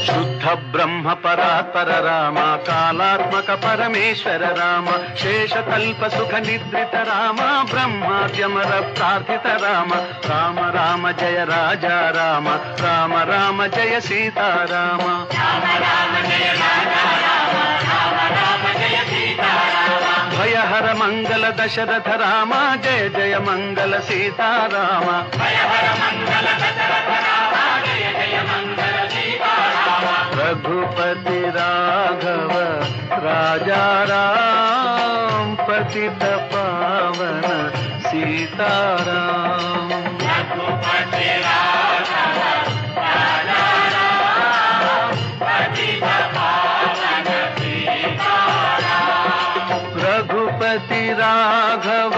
శుద్ధ బ్రహ్మ పరాత్పర రామ కాలాత్మక పరమేశ్వర రామ శేషకల్ప సుఖ నిద్రిత రామ బ్రహ్మాద్యమర ప్రార్థిత రామ రామ రామ జయ రాజా రామ రామ రామ జయ సీతారామ భయహర మంగళ దశరథ రామ జయ జయ మంగళ సీతారామ रघुपति राघव राजा राम पतित पावन सीताराम रघुपति राघव राजा राम पतित पावन सीताराम रघुपति राघव